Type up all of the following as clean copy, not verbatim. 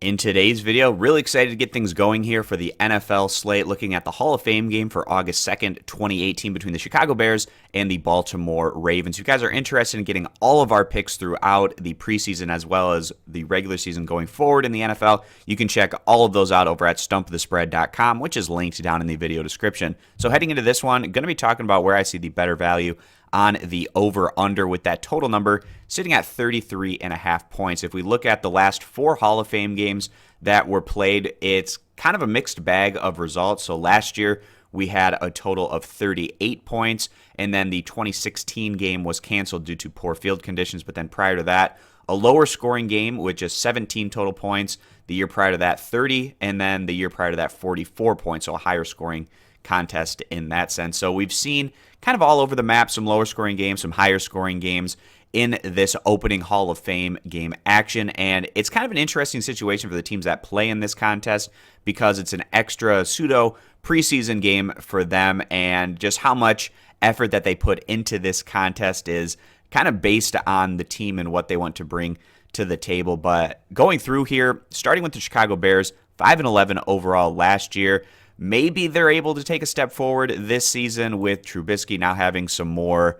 In today's video, really excited to get things going here for the NFL slate, looking at the Hall of Fame game for August 2nd, 2018 between the Chicago Bears and the Baltimore Ravens. If you guys are interested in getting all of our picks throughout the preseason as well as the regular season going forward in the NFL, you can check all of those out over at stumpthespread.com, which is linked down in the video description. So heading into this one, going to be talking about where I see the better value on the over-under with that total number sitting at 33.5 points. If we look at the last four Hall of Fame games that were played, it's kind of a mixed bag of results. So last year, we had a total of 38 points, and then the 2016 game was canceled due to poor field conditions. But then prior to that, a lower scoring game with just 17 total points. The year prior to that, 30, and then the year prior to that, 44 points, so a higher scoring contest in that sense. So we've seen kind of all over the map some lower scoring games, some higher scoring games in this opening Hall of Fame game action. And it's kind of an interesting situation for the teams that play in this contest because it's an extra pseudo preseason game for them, and just how much effort that they put into this contest is kind of based on the team and what they want to bring to the table. But going through here, starting with the Chicago Bears, 5-11 overall last year. Maybe they're able to take a step forward this season with Trubisky now having some more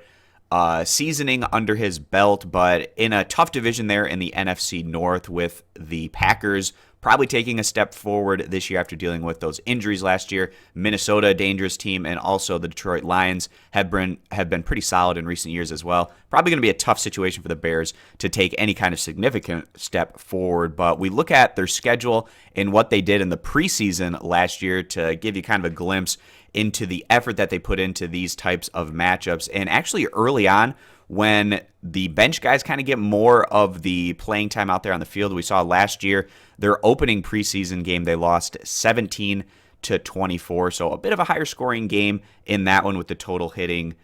seasoning under his belt, but in a tough division there in the NFC North with the Packers probably taking a step forward this year after dealing with those injuries last year. Minnesota, a dangerous team, and also the Detroit Lions have been pretty solid in recent years as well. Probably going to be a tough situation for the Bears to take any kind of significant step forward, but we look at their schedule and what they did in the preseason last year to give you kind of a glimpse into the effort that they put into these types of matchups. And actually early on, when the bench guys kind of get more of the playing time out there on the field, we saw last year their opening preseason game, they lost 17-24. So a bit of a higher scoring game in that one with the total hitting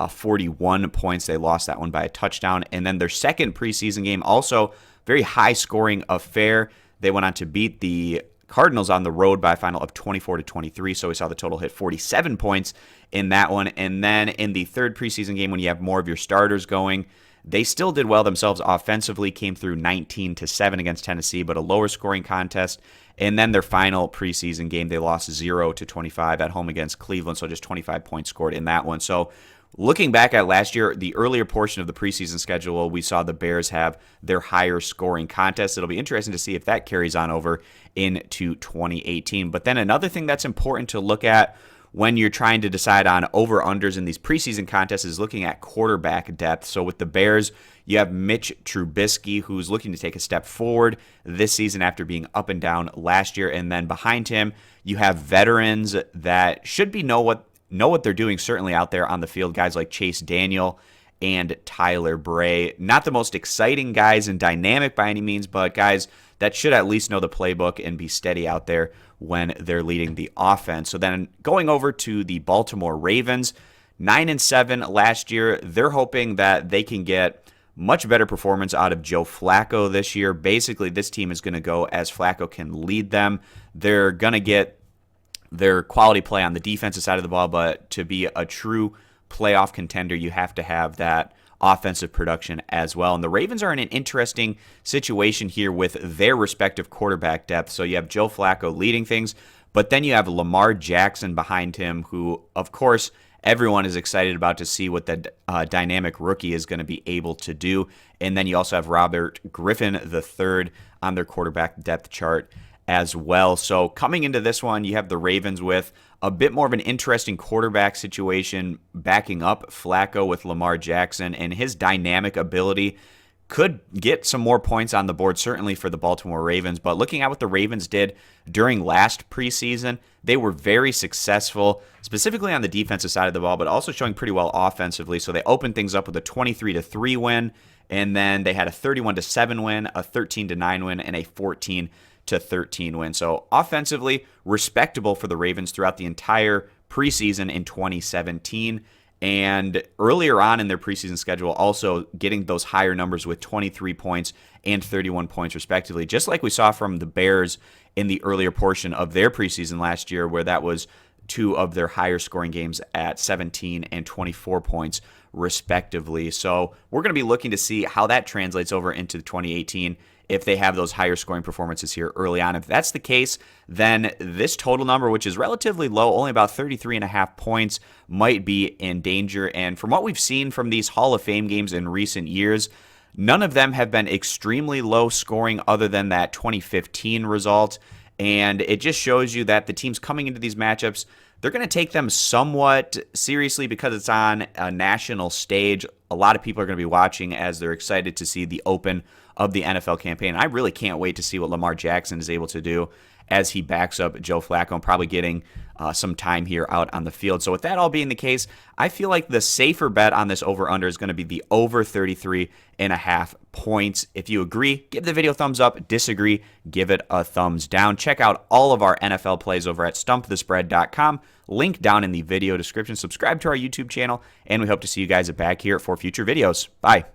41 points. They lost that one by a touchdown. And then their second preseason game, also very high scoring affair. They went on to beat the Cardinals on the road by a final of 24-23, so we saw the total hit 47 points in that one. And then in the third preseason game, when you have more of your starters going, they still did well themselves offensively, came through 19-7 against Tennessee, but a lower scoring contest. And then their final preseason game, they lost 0-25 at home against Cleveland, so just 25 points scored in that one. So looking back at last year, the earlier portion of the preseason schedule, we saw the Bears have their higher scoring contest. It'll be interesting to see if that carries on over into 2018. But then another thing that's important to look at when you're trying to decide on over-unders in these preseason contests is looking at quarterback depth. So with the Bears, you have Mitch Trubisky, who's looking to take a step forward this season after being up and down last year. And then behind him, you have veterans that should know what they're doing, certainly out there on the field. Guys like Chase Daniel and Tyler Bray. Not the most exciting guys and dynamic by any means, but guys that should at least know the playbook and be steady out there when they're leading the offense. So then going over to the Baltimore Ravens, 9-7 last year. They're hoping that they can get much better performance out of Joe Flacco this year. Basically, this team is going to go as Flacco can lead them. They're going to get their quality play on the defensive side of the ball, but to be a true playoff contender, you have to have that offensive production as well. And the Ravens are in an interesting situation here with their respective quarterback depth. So you have Joe Flacco leading things, but then you have Lamar Jackson behind him, who, of course, everyone is excited about to see what the dynamic rookie is going to be able to do. And then you also have Robert Griffin III on their quarterback depth chart as well. So coming into this one, you have the Ravens with a bit more of an interesting quarterback situation, backing up Flacco with Lamar Jackson, and his dynamic ability could get some more points on the board, certainly for the Baltimore Ravens. But looking at what the Ravens did during last preseason, they were very successful, specifically on the defensive side of the ball, but also showing pretty well offensively. So they opened things up with a 23-3 win, and then they had a 31-7 win, a 13-9 win, and a 14-13 win. So offensively, respectable for the Ravens throughout the entire preseason in 2017. And earlier on in their preseason schedule, also getting those higher numbers with 23 points and 31 points respectively, just like we saw from the Bears in the earlier portion of their preseason last year, where that was two of their higher scoring games at 17 and 24 points respectively. So we're going to be looking to see how that translates over into 2018 if they have those higher scoring performances here early on. If that's the case, then this total number, which is relatively low, only about 33.5 points, might be in danger. And from what we've seen from these Hall of Fame games in recent years, none of them have been extremely low scoring other than that 2015 result. And it just shows you that the teams coming into these matchups, they're going to take them somewhat seriously because it's on a national stage. A lot of people are going to be watching as they're excited to see the open of the NFL campaign. I really can't wait to see what Lamar Jackson is able to do as he backs up Joe Flacco and probably getting some time here out on the field. So with that all being the case, I feel like the safer bet on this over-under is going to be the over 33.5 points. If you agree, give the video a thumbs up. Disagree, give it a thumbs down. Check out all of our NFL plays over at stumpthespread.com. Link down in the video description. Subscribe to our YouTube channel, and we hope to see you guys back here for future videos. Bye.